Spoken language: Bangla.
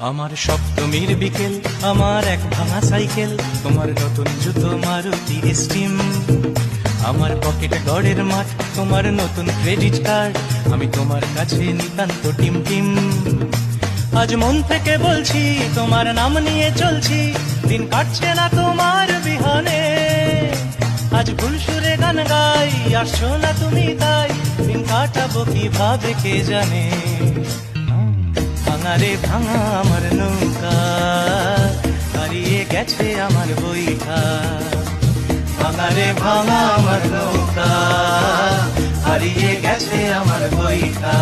আমার সপ্তমীর বিকেল, আমার এক ভাঙা সাইকেল, তোমার নতুন জুতো মারুতি স্টিম, আমার পকেটে গড়ের মাঠ, তোমার নতুন ক্রেডিট কার্ড, আমি তোমার কাছে নিতান্ত টিম টিম। আজ মন থেকে বলছি, তোমার নাম নিয়ে চলছি, দিন কাটছে না তোমার বিহানে। আজ ভুল সুরে গান গাই, আসছো না তুমি তাই, দিন কাটাবো কিভাবে কে জানে। ভাঙা রে ভাঙা আমার নৌকা, হারিয়ে গেছে আমার বইটা। ভাঙা রে ভাঙা আমার নৌকা, হারিয়ে গেছে আমার বইটা।